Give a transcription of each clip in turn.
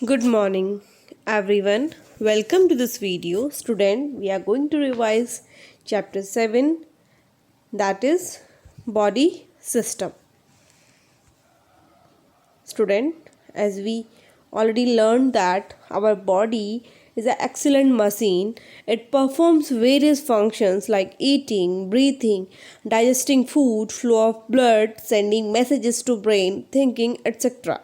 Good morning, everyone. Welcome to this video. Student, we are going to revise chapter 7, that is body system. Student, as we already learned that our body is an excellent machine. It performs various functions like eating, breathing, digesting food, flow of blood, sending messages to brain, thinking, etc.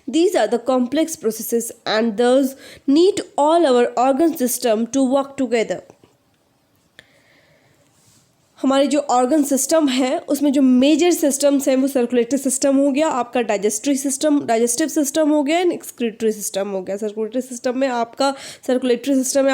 These are the complex processes and thus need all our organ system to work together. हमारे जो organ system है उसमें जो major systems हैं वो circulatory system हो गया, आपका डाइजेस्टिव सिस्टम हो गया एंड एक्सक्रीटरी सिस्टम हो गया. सर्कुलेटरी सिस्टम में आपका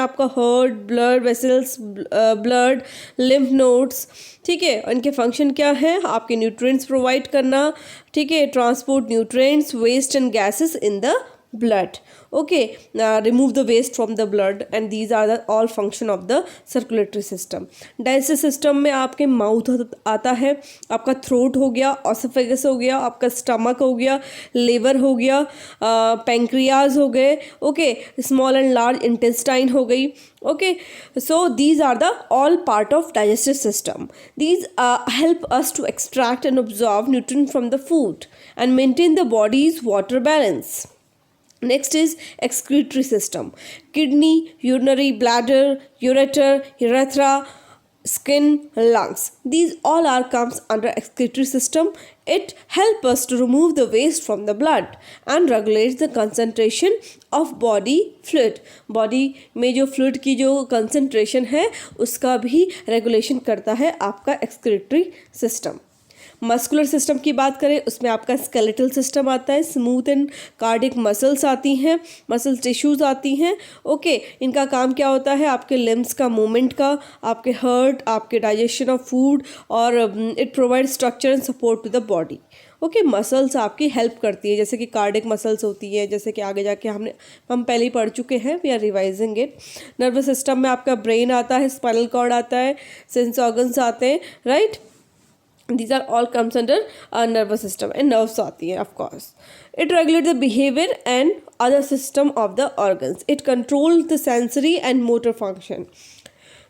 आपका heart, blood vessels, blood, lymph nodes, ठीक है. इनके फंक्शन क्या है? आपके न्यूट्रिएंट्स प्रोवाइड करना, ठीक है, transport nutrients, waste and gases in the blood. Okay, remove the waste from the blood and these are the all function of the circulatory system. Digestive system में आपके माउथ आता है, आपका थ्रोट हो गया, ऑसोफेगस हो गया, आपका स्टमक हो गया, लिवर हो गया, पैंक्रियाज हो गए, okay, small and large intestine हो गई. Okay, so these are the all part of digestive system. These help us to extract and absorb nutrient from the food and maintain the body's water balance. Next is excretory system. Kidney, urinary bladder, ureter, urethra, skin, lungs. These all are comes under excretory system. It helps us to remove the waste from the blood and regulates the concentration of body fluid. Body में जो fluid की जो concentration है उसका भी regulation करता है आपका excretory system. मस्कुलर सिस्टम की बात करें उसमें आपका स्केलेटल सिस्टम आता है, स्मूथ एंड कार्डिक मसल्स आती हैं, मसल टिश्यूज़ आती हैं. ओके, इनका काम क्या होता है? आपके लिम्स का मूवमेंट का, आपके हार्ट, आपके डाइजेशन ऑफ फूड और it provide structure and support to the body. Okay, muscles आपकी हेल्प करती है जैसे कि कार्डिक मसल्स होती है, जैसे कि आगे जाके हम पहले ही पढ़ चुके हैं, we are revising it. Nervous system में आपका ब्रेन आता है, स्पाइनल कॉर्ड आता है, सेंस ऑर्गन्स आते हैं, right. These are all comes under nervous system and nerves आती हैं of course. It regulates the behavior and other system of the organs. It controls the sensory and motor function.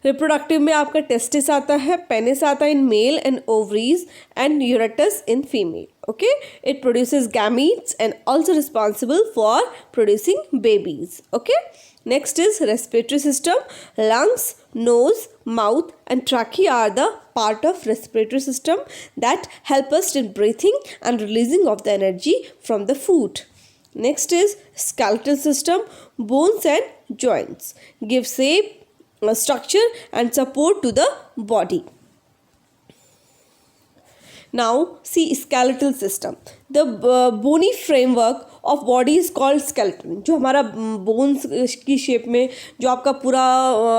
Reproductive में आपका testis आता है, penis आता है in male and ovaries and यूरेटस in female. Okay, it produces gametes and also responsible for producing babies. Okay, next is respiratory system. Lungs, nose, mouth and trachea are the part of respiratory system that help us in breathing and releasing of the energy from the food. Next is skeletal system. Bones and joints give shape, structure and support to the body. Now see skeletal system. The bony framework of body is called skeleton. जो हमारा bones की shape में जो आपका पूरा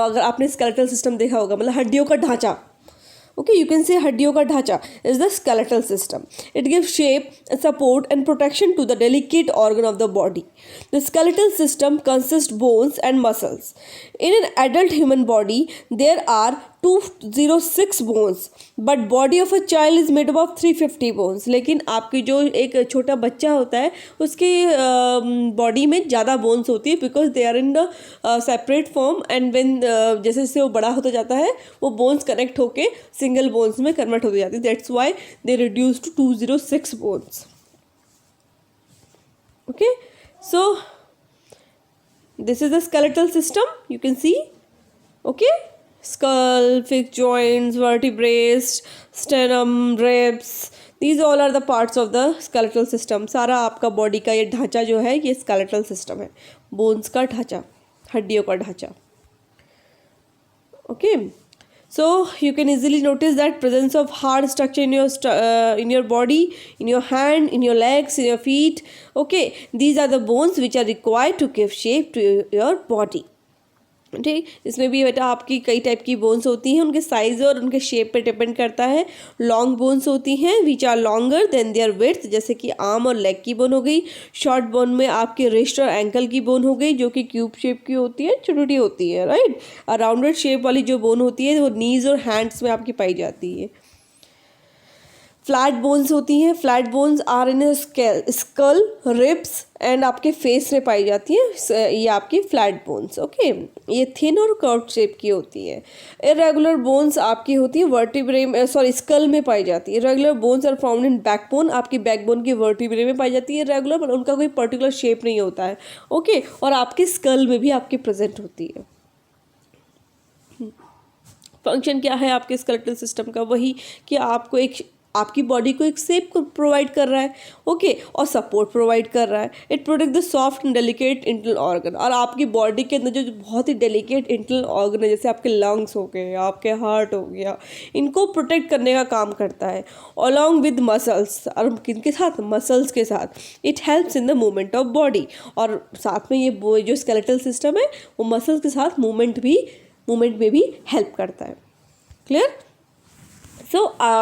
अगर आपने skeletal system देखा होगा मतलब हड्डियों का ढांचा. Okay, you can say हड्डियों का ढांचा is the skeletal system. It gives shape, support and protection to the delicate organ of the body. The skeletal system consists bones and muscles. In an adult human body, there are 206 bones, but body of a child is made up of 350 bones. लेकिन आपकी जो एक छोटा बच्चा होता है उसकी body में ज़्यादा बोन्स होती है because they are in the separate form and when जैसे जैसे वो बड़ा होता जाता है वो बोन्स कनेक्ट होके सिंगल बोन्स में कन्वर्ट होती जाती है. That's why they reduce to 206 bones. Okay, so this is the skeletal system you can see. Okay, skull, fixed joints, vertebrae, sternum, ribs, these all are the parts of the skeletal system. सारा आपका body का ये ढांचा जो है ये skeletal system है, bones का ढांचा, हड्डियों का ढांचा. Okay, so you can easily notice that presence of hard structure in your body, in your hand, in your legs, in your feet. Okay, these are the bones which are required to give shape to your body. ठीक, इसमें भी बेटा आपकी कई type की bones होती हैं, उनके साइज और उनके शेप पे डिपेंड करता है. लॉन्ग बोन्स होती हैं which are longer than their width, जैसे कि आर्म और लेग की बोन हो गई. शॉर्ट बोन में आपके रिस्ट और एंकल की बोन हो गई जो कि क्यूब शेप की होती है, छोटी होती है, राइट. राउंडेड शेप वाली जो बोन होती है वो नीज और हैंड्स में आपकी पाई जाती है. फ्लैट बोन्स होती हैं, flat bones are in skull, ribs and आपके फेस में पाई जाती हैं, ये आपकी फ्लैट बोन्स। ओके, ये थिन और कर्व शेप की होती है। इरेगुलर बोन्स आपकी होती है वर्टिब्रे में, सॉरी स्कल में पाई जाती है। Regular bones are found in backbone, आपकी बैकबोन की वर्टिब्रे में पाई जाती है रेगुलर, पर उनका कोई पर्टिकुलर शेप नहीं होता है। ओके, और आपकी स्कल में भी आपकी प्रेजेंट होती है। फंक्शन क्या है आपके स्केलेटल सिस्टम का? वही कि आपको एक आपकी बॉडी को एक शेप को प्रोवाइड कर रहा है, ओके, और सपोर्ट प्रोवाइड कर रहा है। It protect the soft and delicate internal organ, और आपकी बॉडी के अंदर जो बहुत ही डेलिकेट इंटरनल ऑर्गन है, जैसे आपके लंग्स हो गए, आपके हार्ट हो गया, इनको प्रोटेक्ट करने का काम करता है अलॉन्ग विद मसल्स। और किनके साथ? मसल्स के साथ। It helps in the movement of body, और साथ में ये जो स्केलेटल सिस्टम है वो मसल्स के साथ मूवमेंट में भी हेल्प करता है। Clear? So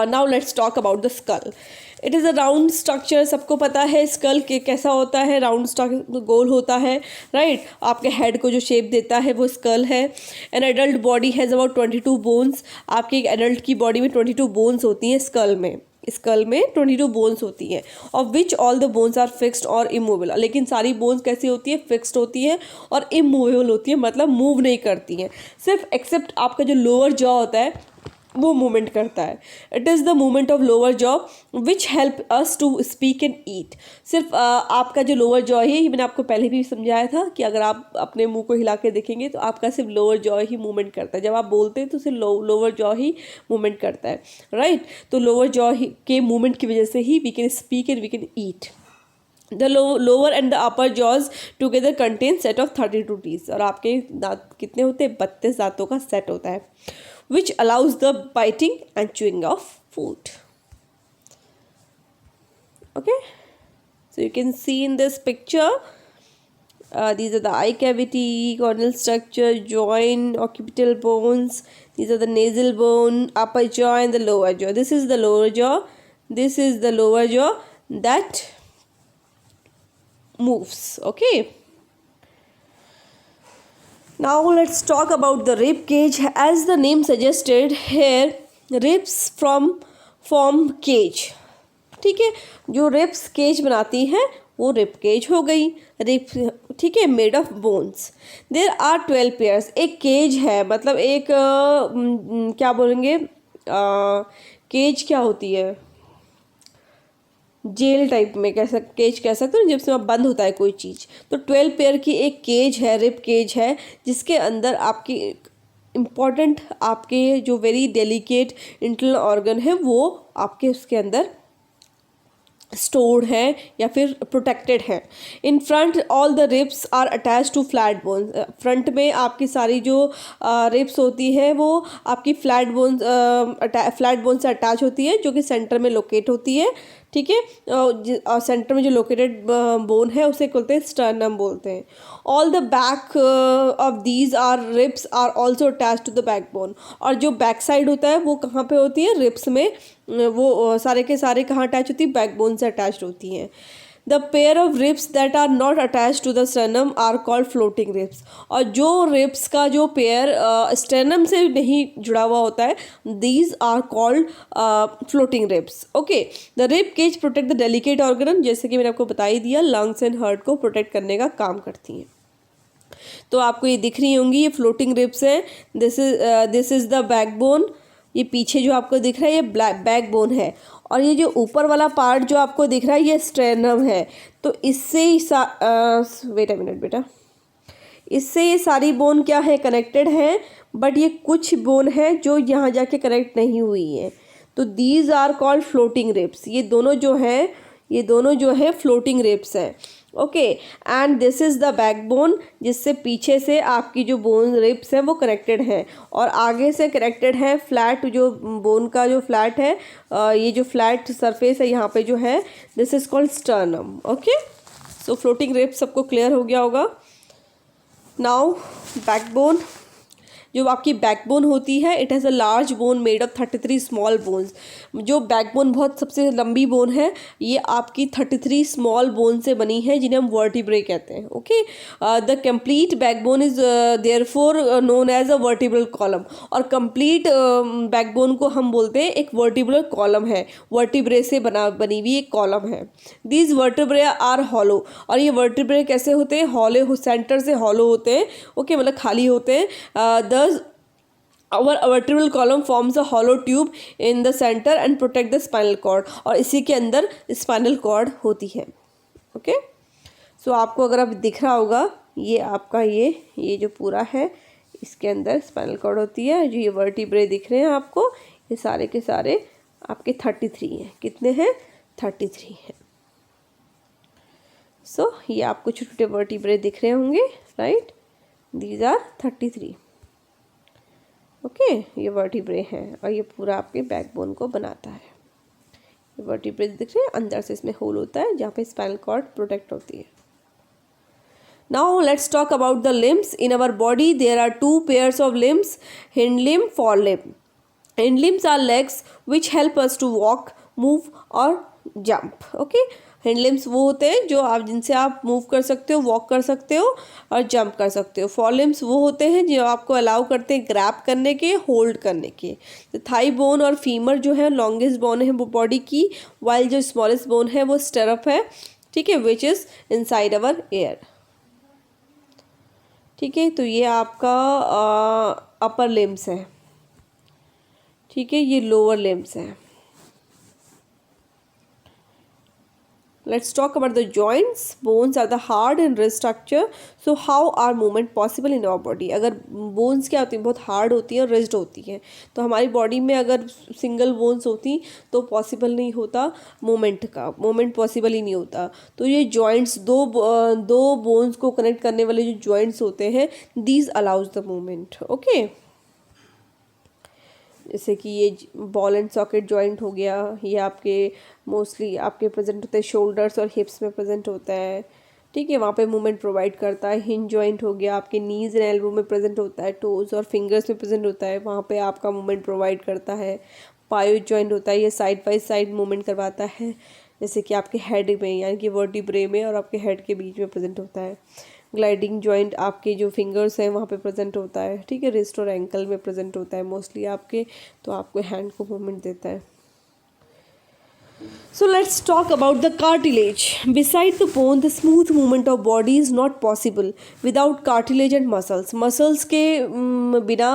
now let's talk about the skull. It is a round structure, सबको पता है स्कल के कैसा होता है, राउंड स्ट्रक्चर, गोल होता है, राइट? आपके हेड को जो शेप देता है वो स्कल है। An adult body has about 22 bones, आपकी एक एडल्ट की बॉडी में 22 बोन्स होती हैं स्कल में 22 बोन्स होती हैं, of which all the bones are fixed और इमूवेबल। लेकिन सारी बोन्स कैसी होती है? फिक्स्ड होती हैं और इमूवेबल होती है, मतलब मूव नहीं करती हैं, सिर्फ एक्सेप्ट आपका जो लोअर जॉ होता है वो मूवमेंट करता है। It is the movement of lower jaw which help us to speak and eat. सिर्फ आपका जो लोअर जॉ है, ये मैंने आपको पहले भी समझाया था कि अगर आप अपने मुंह को हिला के देखेंगे तो आपका सिर्फ लोअर जॉ ही मूवमेंट करता है। जब आप बोलते हैं तो सिर्फ लोअर जॉ ही मूवमेंट करता है, राइट? तो लोअर जॉ के मूवमेंट की वजह से ही we can speak and we can eat. The lower and the upper jaws together contain set of 32 teeth, और आपके दांत कितने होते हैं? 32 दांतों का सेट होता है, which allows the biting and chewing of food. Okay, so you can see in this picture, these are the eye cavity, corneal structure, joint, occipital bones. These are the nasal bone, upper jaw and the lower jaw. This is the lower jaw. This is the lower jaw that moves. Okay. Now let's talk about the rib cage. As the name suggested, here ribs form cage. ठीक है, जो ribs cage बनाती हैं वो rib cage हो गई। Rib, ठीक है, made of bones. There are 12 pairs. एक केज है, मतलब एक क्या बोलेंगे, केज क्या होती है? जेल टाइप में केज कह सकते हो, जिसमें बंद होता है कोई चीज़। तो 12 पेयर की एक केज है, रिब केज है, जिसके अंदर आपकी इम्पॉर्टेंट आपके जो वेरी डेलिकेट इंटरनल ऑर्गन है वो आपके उसके अंदर स्टोर्ड है या फिर प्रोटेक्टेड है। In front all the ribs are attach to flat bones. Front में आपकी सारी जो रिब्स होती है वो आपकी फ्लैट बोन से अटैच होती है, जो कि सेंटर में लोकेट होती है। ठीक है, और सेंटर में जो लोकेटेड बोन है उसे बोलते हैं स्टर्नम बोलते हैं। All the back of these are ribs are also attach to the back bone. और जो बैक साइड होता है वो कहाँ पे होती है? रिब्स में। वो सारे के सारे कहाँ अटैच होती है? बैक बोन से अटैच होती हैं। The pair of ribs that are not attach to the sternum are called floating ribs. और जो रिब्स का जो पेयर स्टर्नम से नहीं जुड़ा हुआ होता है, these are called floating ribs. Okay, the rib cage protect the delicate organ, जैसे कि मैंने आपको बता ही दिया, लंग्स एंड हार्ट को प्रोटेक्ट करने का काम करती हैं। तो आपको ये दिख रही होंगी, ये फ्लोटिंग रिब्स है। This is the backbone. ये पीछे जो आपको दिख रहा है ये बैकबोन है, और ये जो ऊपर वाला पार्ट जो आपको दिख रहा है ये स्ट्रेनम है। तो इससे ही वेट अ मिनट बेटा, इससे ये सारी बोन क्या है? कनेक्टेड है, बट ये कुछ बोन है जो यहाँ जाके कनेक्ट नहीं हुई है। तो these are called floating ribs. ये दोनों जो है फ्लोटिंग रिब्स हैं। Okay, and this is the backbone, जिससे पीछे से आपकी जो बोन रिब्स हैं वो कनेक्टेड हैं, और आगे से कनेक्टेड है फ्लैट, जो बोन का जो फ्लैट है, ये जो फ्लैट सरफेस है यहाँ पे जो है, this is called sternum. Okay, so floating ribs सबको क्लियर हो गया होगा। Now backbone. जो आपकी बैकबोन होती है, it has a large bone made of 33 small bones. जो बैकबोन बहुत सबसे लंबी बोन है, ये आपकी 33 स्मॉल बोन से बनी है, जिन्हें हम वर्टिब्रे कहते हैं। Okay, the complete backbone is therefore known as a vertebral column. और कंप्लीट बैकबोन को हम बोलते हैं एक वर्टिब्रल कॉलम है, वर्टिब्रे से बनी हुई एक कॉलम है। दीज वर्टिब्रे आर हॉलो, और ये वर्टिब्रे कैसे होते हैं, हॉलो, सेंटर से हॉलो होते हैं। ओके, मतलब खाली होते हैं। The our vertebral column forms a hollow tube in the center and protect the spinal cord, और इसी के अंदर स्पाइनल कॉर्ड होती है। ओके, सो आपको अगर अब दिख रहा होगा, ये आपका ये जो पूरा है, इसके अंदर स्पाइनल कॉर्ड होती है। जो ये वर्टिब्रे दिख रहे हैं आपको, ये सारे के सारे आपके 33 हैं। कितने हैं? 33 हैं। सो ये आपको छोटे छोटे वर्टिब्रे दिख रहे होंगे, राइट? These are 33। ओके, ये वर्टिब्रे हैं और ये पूरा आपके बैकबोन को बनाता है। ये वर्टिब्रे दिख रहे हैं, अंदर से इसमें होल होता है जहाँ पे स्पाइनल कॉर्ड प्रोटेक्ट होती है। Now let's talk about the limbs in our body. There are 2 pairs of limbs, hind limb, fore limb. Hind limbs are legs which help us to walk, move और jump. Okay, hand limbs वो होते हैं जो आप जिनसे आप move कर सकते हो, वॉक कर सकते हो और जंप कर सकते हो। फॉर लिम्स वो होते हैं जो आपको अलाउ करते हैं ग्रैब करने के, होल्ड करने के। तो थाई बोन और फीमर जो है लॉन्गेस्ट बोन है वो बॉडी की, वाइल जो स्मॉलेस्ट बोन है वो स्टरप है। ठीक है, which is inside our air. ठीक है, तो ये आपका अपर लिम्स है। ठीक है, ये लोअर लिम्स है। Let's talk about the joints. Bones are the hard and rigid structure. So how are movement possible in our body? अगर bones क्या होती हैं, बहुत hard होती हैं और rigid होती हैं, तो हमारी body में अगर single bones होती तो possible नहीं होता movement का, movement possible ही नहीं होता। तो ये joints दो bones को connect करने वाले जो joints होते हैं, these allows the movement. Okay. जैसे कि ये बॉल एंड सॉकेट जॉइंट हो गया, ये आपके मोस्टली आपके प्रेजेंट होते हैं शोल्डर्स और हिप्स में प्रेजेंट होता है। ठीक है, वहाँ पे मूवमेंट प्रोवाइड करता है। हिंज जॉइंट हो गया, आपके नीज एंड एल्बो में प्रेजेंट होता है, टोज और फिंगर्स में प्रेजेंट होता है, वहाँ पे आपका मूवमेंट प्रोवाइड करता है। पायोइड जॉइंट होता है, ये साइड बाई साइड मूवमेंट करवाता है, जैसे कि आपके हेड में यानी कि वर्टिब्रे में और आपके हेड के बीच में प्रेजेंट होता है। ग्लाइडिंग जॉइंट आपके जो फिंगर्स हैं वहाँ पे प्रेजेंट होता है। ठीक है, रिस्ट और एंकल में प्रेजेंट होता है मोस्टली आपके, तो आपको हैंड को मूवमेंट देता है। So let's talk about the cartilage. Beside the bone, the smooth movement of body is not possible without cartilage and muscles. Muscles के बिना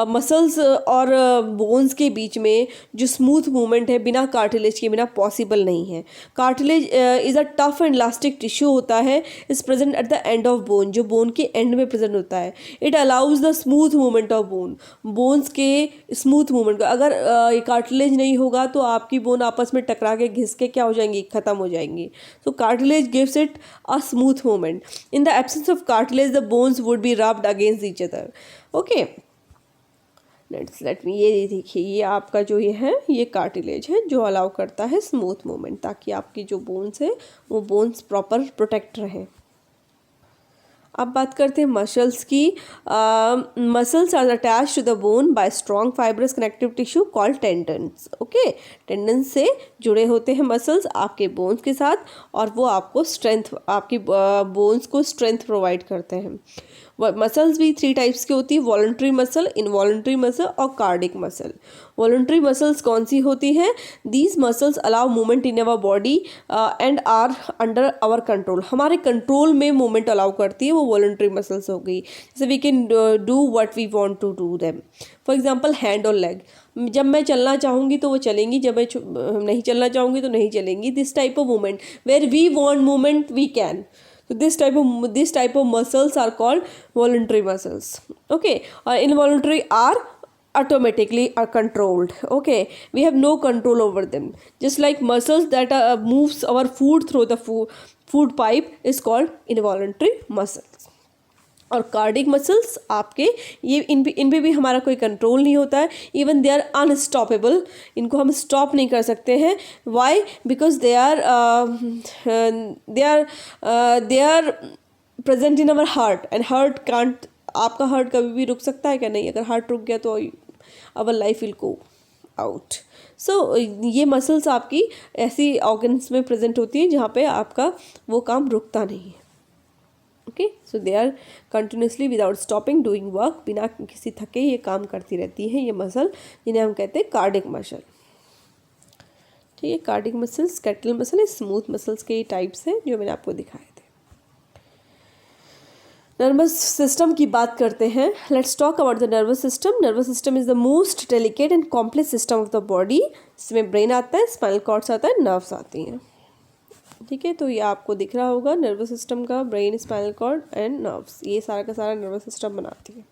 muscles और bones के बीच में जो smooth movement है बिना cartilage के बिना possible नहीं है। Cartilage is a tough and elastic tissue होता है, is present at the end of bone, जो bone के end में present होता है। It allows the smooth movement of bone. Bones के smooth movement को, अगर ये cartilage नहीं होगा तो आपकी bone आपस में टकरा के घिस के क्या हो जाएंगी, खत्म हो जाएंगी। So cartilage gives it a smooth movement. In the absence of cartilage the bones would be rubbed against each other. Okay, let me, ये देखिए, ये आपका जो ये है ये कार्टिलेज है जो अलाउ करता है स्मूथ मूवमेंट, ताकि आपकी जो बोन्स है वो बोन्स प्रॉपर प्रोटेक्ट रहें। अब बात करते हैं मसल्स की। Muscles are attach to the bone by strong fibrous connective tissue called tendons. Okay, tendons से जुड़े होते हैं मसल्स आपके बोन्स के साथ, और वो आपको स्ट्रेंथ, आपकी बोन्स को स्ट्रेंथ प्रोवाइड करते हैं। मसल्स भी 3 टाइप्स की होती है, वॉलंटरी मसल, इनवॉलंटरी मसल और कार्डिक मसल। वॉलंटरी मसल्स कौन सी होती हैं? These muscles allow movement in our body and are under our control. हमारे कंट्रोल में मूवमेंट अलाउ करती है, वो वॉलंटरी मसल्स हो गई। जैसे we can do what we want to do them. For example hand और लेग, जब मैं चलना चाहूँगी तो वो चलेंगी, जब मैं नहीं चलना चाहूँगी तो नहीं चलेंगी। This type of movement, where we want movement we can. So this type of muscles are called voluntary muscles. Okay, involuntary are automatically are controlled. Okay, we have no control over them. Just like muscles that moves our food through the food pipe is called involuntary muscles. और cardiac muscles आपके ये इन पे भी हमारा कोई control नहीं होता है। इवन दे आर अनस्टॉपेबल, इनको हम स्टॉप नहीं कर सकते हैं। Why? Because they are present in our heart and heart can't आपका हार्ट कभी भी रुक सकता है क्या? नहीं, अगर हार्ट रुक गया तो our life will go out. So ये मसल्स आपकी ऐसी ऑर्गन्स में प्रेजेंट होती है जहाँ पे आपका वो काम रुकता नहीं है। Okay, so they are continuously without stopping doing work, बिना किसी थके ये काम करती रहती है ये मसल, जिन्हें हम कहते हैं कार्डिक मसल। ठीक है, cardiac muscles, skeletal muscle, smooth muscles के टाइप्स हैं जो मैंने आपको दिखाए थे। नर्वस सिस्टम की बात करते हैं। Let's talk about the nervous system. Nervous system is the most delicate and complex system of the body. इसमें ब्रेन आता है, स्पाइनल कॉर्ड्स आता है, नर्व्स आती हैं। ठीक है, तो ये आपको दिख रहा होगा नर्वस सिस्टम का, brain, spinal cord and nerves, ये सारा का सारा नर्वस सिस्टम बनाती है।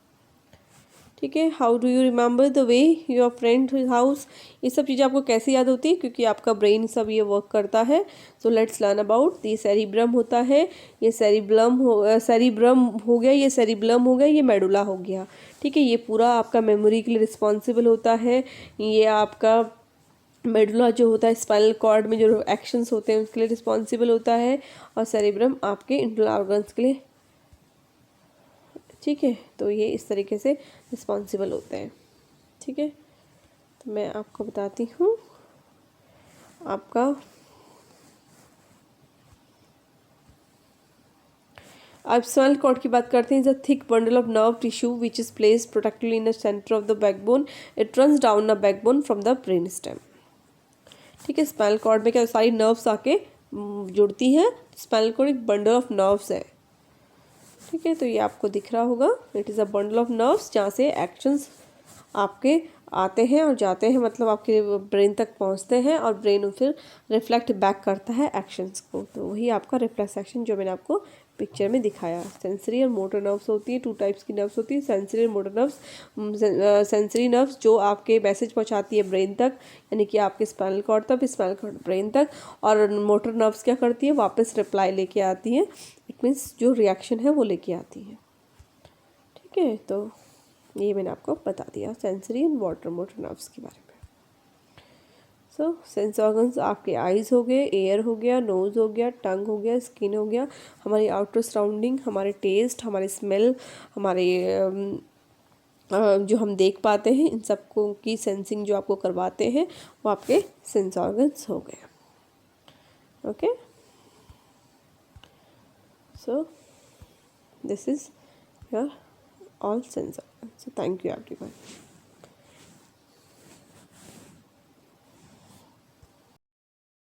ठीक है, how do you remember the way your friend house, ये सब चीज़ें आपको कैसे याद होती है? क्योंकि आपका ब्रेन सब ये वर्क करता है। सो लेट्स लर्न अबाउट ये सेरिब्रम होता है, ये सेरिब्रम हो गया, ये सेरिब्रम हो गया, ये मेडुला हो गया। ठीक है, ये पूरा आपका मेमोरी के लिए रिस्पॉन्सिबल होता है। ये आपका मेडुला जो होता है स्पाइनल कॉर्ड में जो एक्शंस होते हैं उसके लिए रिस्पॉन्सिबल होता है, और सेरिब्रम आपके इंटरनल ऑर्गन्स के लिए। ठीक है, तो ये इस तरीके से रिस्पॉन्सिबल होते हैं। ठीक है, तो मैं आपको बताती हूँ आपका अब स्पाइनल कॉर्ड की बात करते हैं। Is a thick bundle of nerve tissue which is placed protectively in the centre of the backbone. It runs down the backbone from the brain stem. ठीक है, स्पाइनल कॉर्ड में क्या सारी नर्व्स आके जुड़ती हैं। स्पाइनल कॉर्ड एक bundle of nerves है। ठीक है, तो ये आपको दिख रहा होगा, it is a bundle of nerves जहाँ से एक्शंस आपके आते हैं और जाते हैं, मतलब आपके ब्रेन तक पहुँचते हैं और ब्रेन फिर रिफ्लेक्ट बैक करता है एक्शंस को। तो वही आपका रिफ्लेक्स एक्शन जो मैंने आपको पिक्चर में दिखाया। सेंसरी और मोटर नर्व्स होती है, 2 टाइप्स की नर्व्स होती है, सेंसरी और मोटर नर्व्स। सेंसरी नर्व्स जो आपके मैसेज पहुंचाती है ब्रेन तक, यानी कि आपके स्पाइनल कॉर्ड तक, स्पाइनल कॉर्ड ब्रेन तक, और मोटर नर्व्स क्या करती है, वापस रिप्लाई लेके आती है। इट मीन्स जो रिएक्शन है वो लेके आती है। ठीक है, तो ये मैंने आपको बता दिया सेंसरी एंड मोटर नर्व्स के बारे में। सो सेंस ऑर्गन्स आपके आइज़ हो गए, एयर हो गया, नोज़ हो गया, टंग हो गया, स्किन हो गया, हमारी आउटर सराउंडिंग, हमारे टेस्ट, हमारे स्मेल, हमारे जो हम देख पाते हैं, इन सबको की सेंसिंग जो आपको करवाते हैं वो आपके सेंस ऑर्गन्स हो गए। Okay, so this is your all sense organs. So thank you everyone.